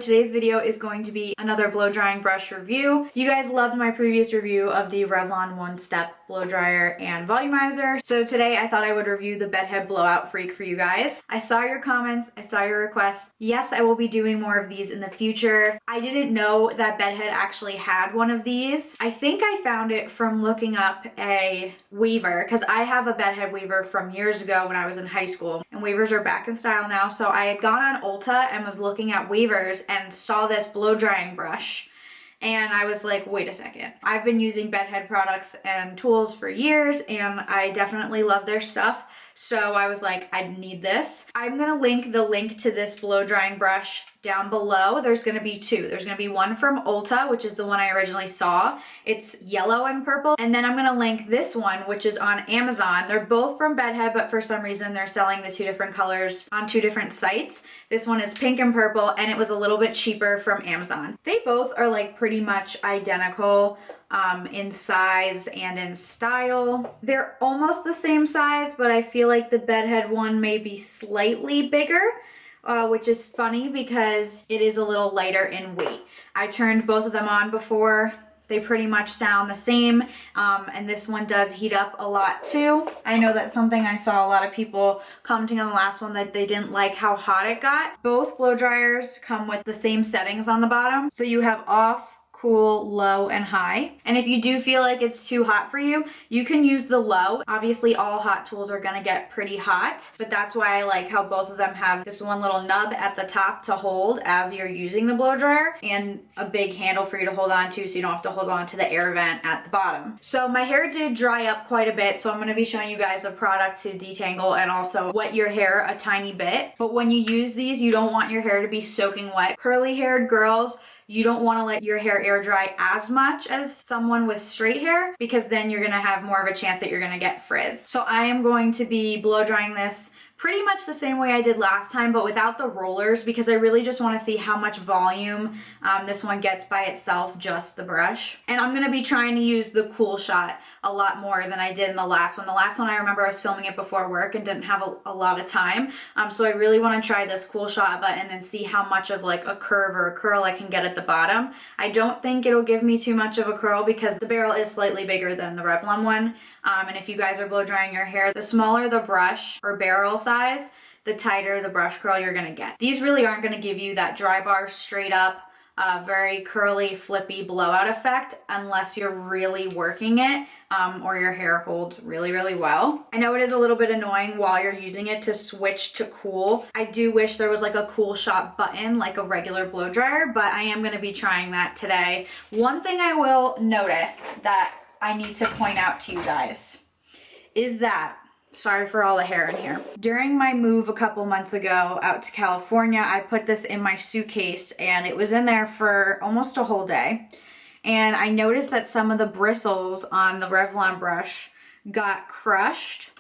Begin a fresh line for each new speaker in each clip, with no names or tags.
today's video is going to be another blow drying brush review. You guys loved my previous review of the Revlon One Step blow dryer and volumizer. So today I thought I would review the Bedhead Blowout Freak for you guys. I saw your comments, I saw your requests. Yes, I will be doing more of these in the future. I didn't know that Bedhead actually had one of these. I think I found it from looking up a weaver because I have a Bedhead weaver from years ago when I was in high school, and weavers are back in style now. So I had gone on Ulta and was looking at weavers and saw this blow drying brush. And I was like, wait a second. I've been using Bedhead products and tools for years, and I definitely love their stuff. So I was like, I need this. I'm gonna link the link to this blow drying brush down below. There's gonna be two. There's gonna be one from Ulta, which is the one I originally saw. It's yellow and purple. And then I'm gonna link this one, which is on Amazon. They're both from Bedhead, but for some reason they're selling the two different colors on two different sites. This one is pink and purple, and it was a little bit cheaper from Amazon. They both are like pretty much identical in size and in style. They're almost the same size, but I feel like the Bedhead one may be slightly bigger, which is funny because it is a little lighter in weight. I turned both of them on before. They pretty much sound the same, and this one does heat up a lot too. I know that's something I saw a lot of people commenting on the last one that they didn't like how hot it got. Both blow dryers come with the same settings on the bottom. So you have off, cool, low, and high. And if you do feel like it's too hot for you, you can use the low. Obviously, all hot tools are gonna get pretty hot, but that's why I like how both of them have this one little nub at the top to hold as you're using the blow dryer, and a big handle for you to hold on to so you don't have to hold on to the air vent at the bottom. So my hair did dry up quite a bit, so I'm gonna be showing you guys a product to detangle and also wet your hair a tiny bit. But when you use these, you don't want your hair to be soaking wet. Curly haired girls, you don't want to let your hair air dry as much as someone with straight hair, because then you're going to have more of a chance that you're going to get frizz. So I am going to be blow drying this pretty much the same way I did last time, but without the rollers, because I really just want to see how much volume this one gets by itself, just the brush. And I'm going to be trying to use the cool shot a lot more than I did in the last one. The last one, I remember I was filming it before work and didn't have a lot of time. So I really want to try this cool shot button and see how much of like a curve or a curl I can get at the bottom. I don't think it'll give me too much of a curl because the barrel is slightly bigger than the Revlon one. And if you guys are blow drying your hair, the smaller the brush or barrel size, the tighter the brush curl you're gonna get. These really aren't gonna give you that Drybar straight up, very curly, flippy blowout effect unless you're really working it or your hair holds really, really well. I know it is a little bit annoying while you're using it to switch to cool. I do wish there was like a cool shot button like a regular blow dryer, but I am gonna be trying that today. One thing I will notice that I need to point out to you guys is that, sorry for all the hair in here. During my move a couple months ago out to California, I put this in my suitcase and it was in there for almost a whole day. And I noticed that some of the bristles on the Revlon brush got crushed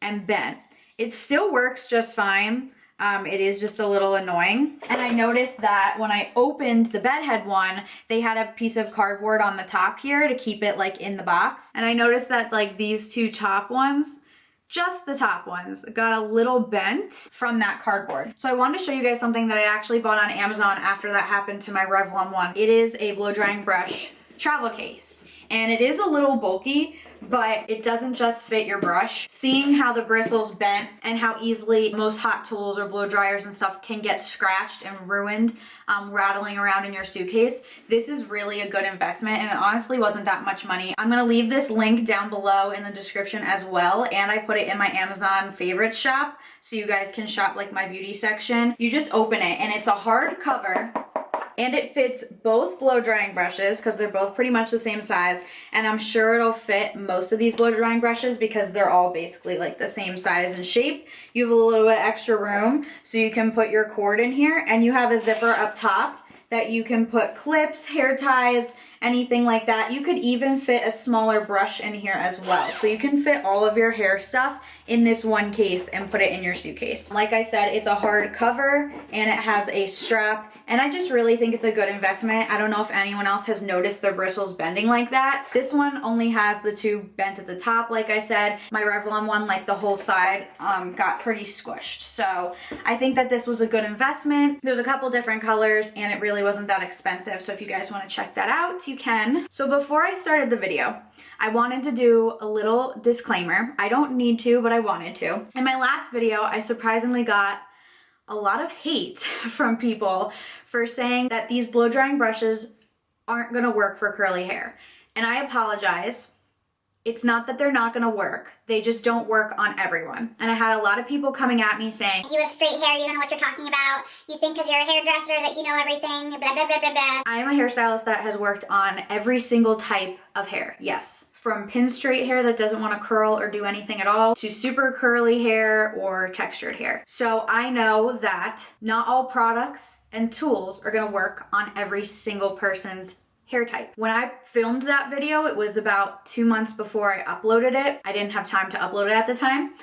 and bent. It still works just fine. It is just a little annoying. And I noticed that when I opened the Bedhead one, they had a piece of cardboard on the top here to keep it like in the box. And I noticed that like these two top ones, just the top ones, got a little bent from that cardboard. So I wanted to show you guys something that I actually bought on Amazon after that happened to my Revlon one. It is a blow drying brush travel case. And it is a little bulky, but it doesn't just fit your brush. Seeing how the bristles bent and how easily most hot tools or blow dryers and stuff can get scratched and ruined rattling around in your suitcase, this is really a good investment, and it honestly wasn't that much money. I'm gonna leave this link down below in the description as well, and I put it in my Amazon favorites shop so you guys can shop like my beauty section. You just open it and it's a hard cover. And it fits both blow drying brushes because they're both pretty much the same size. And I'm sure it'll fit most of these blow drying brushes because they're all basically like the same size and shape. You have a little bit extra room so you can put your cord in here, and you have a zipper up top that you can put clips, hair ties, anything like that. You could even fit a smaller brush in here as well. So you can fit all of your hair stuff in this one case and put it in your suitcase. Like I said, it's a hard cover and it has a strap and I just really think it's a good investment. I don't know if anyone else has noticed their bristles bending like that. This one only has the two bent at the top, like I said. My Revlon one, like the whole side, got pretty squished. So I think that this was a good investment. There's a couple different colors and it really wasn't that expensive. So if you guys want to check that out, you can. So before I started the video, I wanted to do a little disclaimer. I don't need to, but I wanted to. In my last video, I surprisingly got a lot of hate from people for saying that these blow drying brushes aren't gonna work for curly hair. And I apologize. It's not that they're not gonna work. They just don't work on everyone. And I had a lot of people coming at me saying,
you have straight hair, you don't know what you're talking about. You think because you're a hairdresser that you know everything, blah, blah, blah, blah, blah.
I am a hairstylist that has worked on every single type of hair, yes. From pin straight hair that doesn't want to curl or do anything at all, to super curly hair or textured hair. So I know that not all products and tools are gonna work on every single person's hair type. When I filmed that video, it was about 2 months before I uploaded it. I didn't have time to upload it at the time.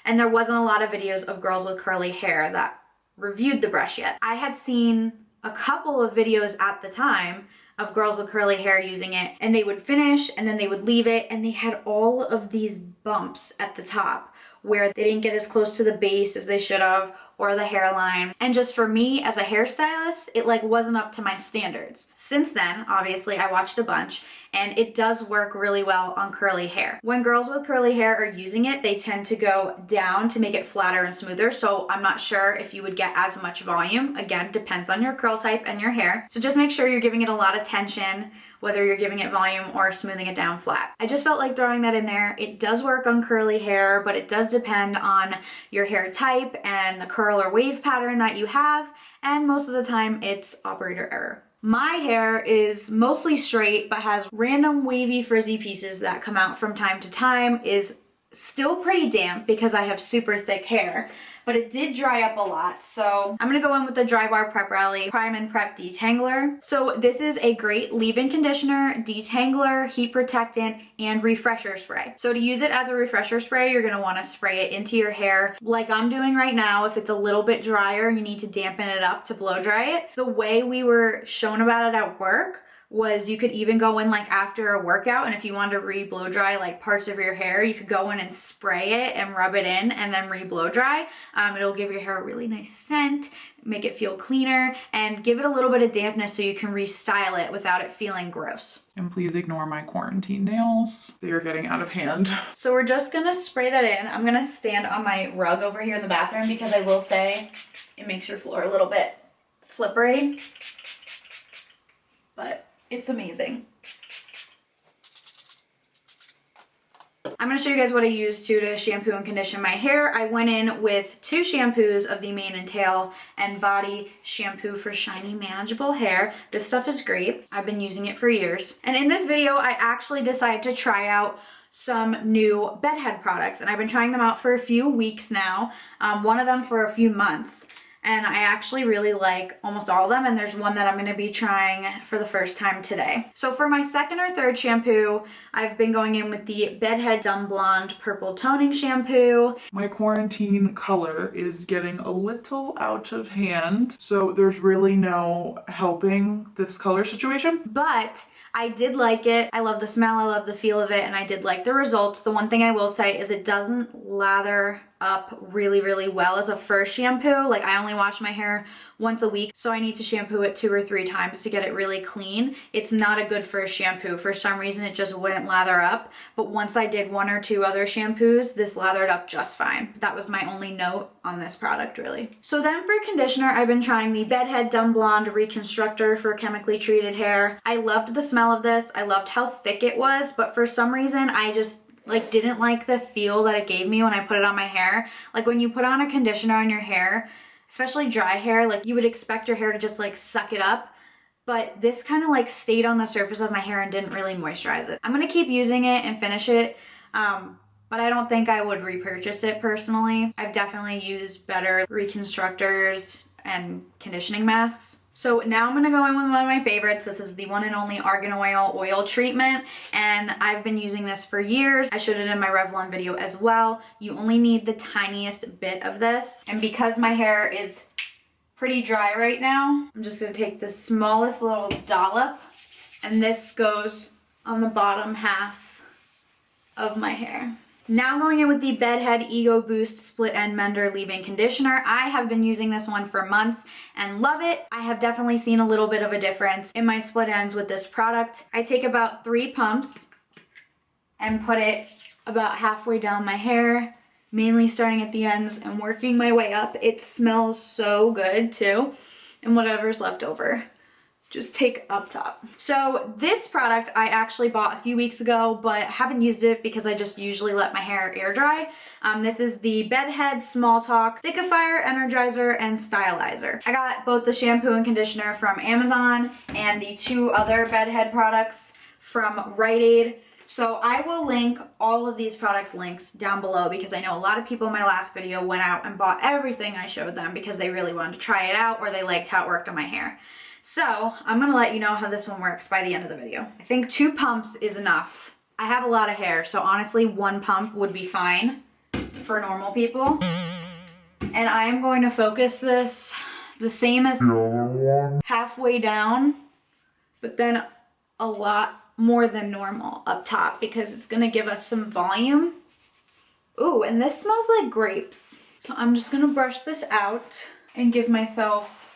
And there wasn't a lot of videos of girls with curly hair that reviewed the brush yet. I had seen a couple of videos at the time of girls with curly hair using it, and they would finish and then they would leave it, and they had all of these bumps at the top where they didn't get as close to the base as they should have, or the hairline. And just for me as a hairstylist, it like wasn't up to my standards. Since then, obviously, I watched a bunch, and it does work really well on curly hair. When girls with curly hair are using it, they tend to go down to make it flatter and smoother. So I'm not sure if you would get as much volume. Again, depends on your curl type and your hair. So just make sure you're giving it a lot of tension, whether you're giving it volume or smoothing it down flat. I just felt like throwing that in there. It does work on curly hair, but it does depend on your hair type and the curl or wave pattern that you have. And most of the time it's operator error. My hair is mostly straight, but has random wavy frizzy pieces that come out from time to time. Is still pretty damp because I have super thick hair, but it did dry up a lot. So I'm gonna go in with the Drybar Prep Rally Prime and Prep Detangler. So this is a great leave-in conditioner, detangler, heat protectant, and refresher spray. So to use it as a refresher spray, you're gonna wanna spray it into your hair like I'm doing right now. If it's a little bit drier, you need to dampen it up to blow dry it. The way we were shown about it at work was you could even go in like after a workout, and if you wanted to re-blow dry like parts of your hair, you could go in and spray it and rub it in and then re-blow dry. It'll give your hair a really nice scent, make it feel cleaner, and give it a little bit of dampness so you can restyle it without it feeling gross.
And please ignore my quarantine nails. They are getting out of hand.
So we're just gonna spray that in. I'm gonna stand on my rug over here in the bathroom because I will say it makes your floor a little bit slippery, but it's amazing. I'm gonna show you guys what I used to shampoo and condition my hair. I went in with 2 shampoos of the Mane and Tail and Body shampoo for shiny, manageable hair. This stuff is great. I've been using it for years. And in this video, I actually decided to try out some new bedhead products, and I've been trying them out for a few weeks now, one of them for a few months. And I actually really like almost all of them, and there's one that I'm going to be trying for the first time today. So for my second or third shampoo, I've been going in with the Bedhead Dumb Blonde Purple Toning Shampoo.
My quarantine color is getting a little out of hand, so there's really no helping this color situation.
But I did like it. I love the smell, I love the feel of it, and I did like the results. The one thing I will say is it doesn't lather up really well as a first shampoo. Like, I only wash my hair once a week, so I need to shampoo it 2 or 3 times to get it really clean. It's not a good first shampoo. For some reason, it just wouldn't lather up. But once I did 1 or 2 other shampoos, this lathered up just fine. That was my only note on this product, really. So then for conditioner, I've been trying the Bedhead Dumb Blonde Reconstructor for chemically treated hair. I loved the smell of this. I loved how thick it was, but for some reason, I just didn't like the feel that it gave me when I put it on my hair. Like, when you put on a conditioner on your hair, especially dry hair, like, you would expect your hair to just like suck it up, but this kind of like stayed on the surface of my hair and didn't really moisturize it. I'm gonna keep using it and finish it, but I don't think I would repurchase it personally. I've definitely used better reconstructors and conditioning masks. So now I'm gonna go in with one of my favorites. This is the one and only Argan Oil treatment, and I've been using this for years. I showed it in my Revlon video as well. You only need the tiniest bit of this, and because my hair is pretty dry right now. I'm just gonna take the smallest little dollop, and this goes on the bottom half of my hair. Now going in with the Bedhead Ego Boost Split End Mender Leave-In Conditioner. I have been using this one for months and love it. I have definitely seen a little bit of a difference in my split ends with this product. I take about 3 pumps and put it about halfway down my hair, mainly starting at the ends and working my way up. It smells so good too, and whatever's left over, just take up top. So this product I actually bought a few weeks ago, but haven't used it because I just usually let my hair air dry. This is the Bedhead Small Talk Thickifier, Energizer, and Stylizer. I got both the shampoo and conditioner from Amazon and the 2 other Bedhead products from Rite Aid. So I will link all of these products links down below because I know a lot of people in my last video went out and bought everything I showed them because they really wanted to try it out or they liked how it worked on my hair. So I'm gonna let you know how this one works by the end of the video. I think 2 pumps is enough. I have a lot of hair, so honestly 1 pump would be fine for normal people. And I am going to focus this the same as the other one, halfway down, but then a lot more than normal up top because it's gonna give us some volume. Ooh, and this smells like grapes. So I'm just gonna brush this out and give myself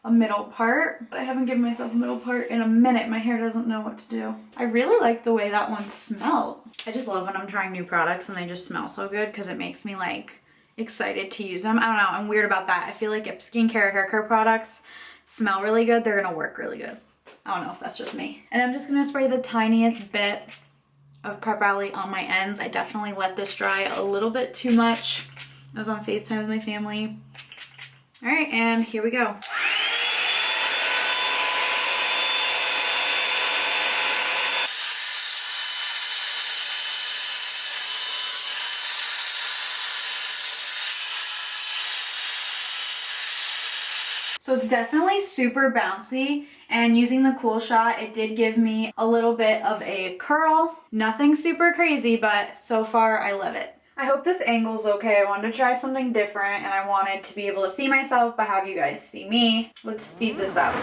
a middle part. I haven't given myself a middle part in a minute. My hair doesn't know what to do. I really like the way that one smelled. I just love when I'm trying new products and they just smell so good because it makes me like excited to use them. I don't know, I'm weird about that. I feel like if skincare or hair care products smell really good, they're gonna work really good. I don't know if that's just me. And I'm just gonna spray the tiniest bit of Prep Rally on my ends. I definitely let this dry a little bit too much. I was on FaceTime with my family. All right, and here we go. So it's definitely super bouncy, and using the Cool Shot, it did give me a little bit of a curl. Nothing super crazy, but so far I love it. I hope this angle's okay. I wanted to try something different and I wanted to be able to see myself but have you guys see me. Let's speed this up.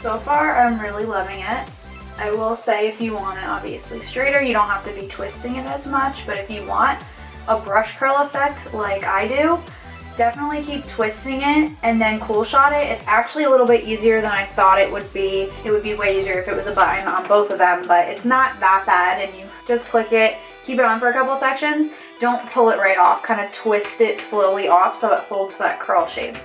So far, I'm really loving it. I will say if you want it obviously straighter, you don't have to be twisting it as much, but if you want a brush curl effect like I do, definitely keep twisting it and then Cool Shot it. It's actually a little bit easier than I thought it would be. It would be way easier if it was a button on both of them, but it's not that bad, and you just click it, keep it on for a couple sections, don't pull it right off, kind of twist it slowly off so it holds that curl shape.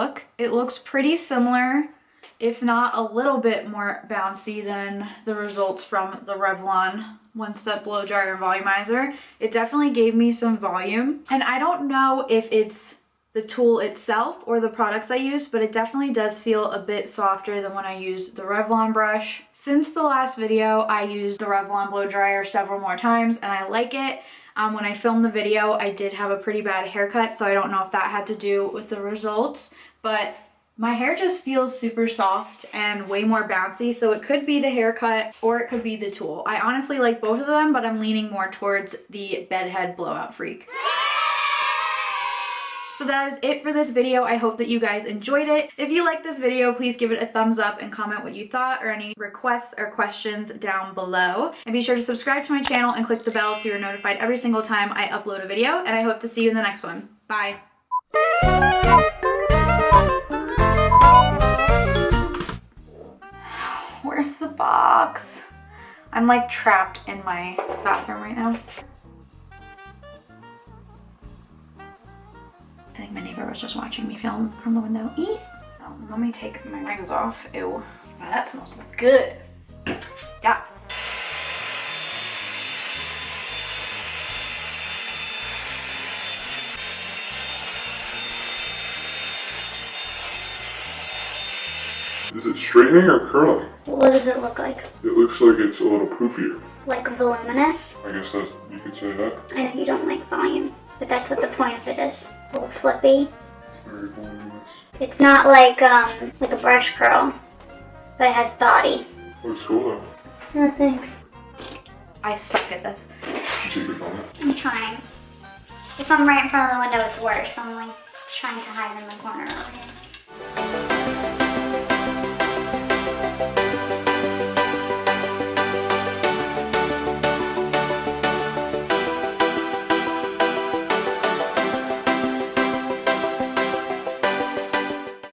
look. It looks pretty similar, if not a little bit more bouncy than the results from the Revlon one-step blow dryer and volumizer. It definitely gave me some volume, and I don't know if it's the tool itself or the products I use, but it definitely does feel a bit softer than when I used the Revlon brush. Since the last video, I used the Revlon blow dryer several more times, and I like it. When I filmed the video, I did have a pretty bad haircut, so I don't know if that had to do with the results, but my hair just feels super soft and way more bouncy, so it could be the haircut or it could be the tool. I honestly like both of them, but I'm leaning more towards the Bedhead Blowout Freak. So that is it for this video. I hope that you guys enjoyed it. If you liked this video, please give it a thumbs up and comment what you thought or any requests or questions down below. And be sure to subscribe to my channel and click the bell so you're notified every single time I upload a video. And I hope to see you in the next one. Bye. Where's the box? I'm like trapped in my bathroom right now. I think my neighbor was just watching me film from the window. Eat. Oh, let me take my rings off. Ew. Wow, that smells good. Yeah.
Is it straightening or curling?
What does it look like?
It looks like it's a little poofier.
Like voluminous?
I guess that's, you could say that.
I know you don't like volume, but that's what the point of it is. A little flippy.
Very voluminous.
It's not like a brush curl, but it has body.
Looks cool though.
No thanks.
I suck at this.
Take it on it.
I'm trying. If I'm right in front of the window, it's worse. So I'm like trying to hide in the corner over here.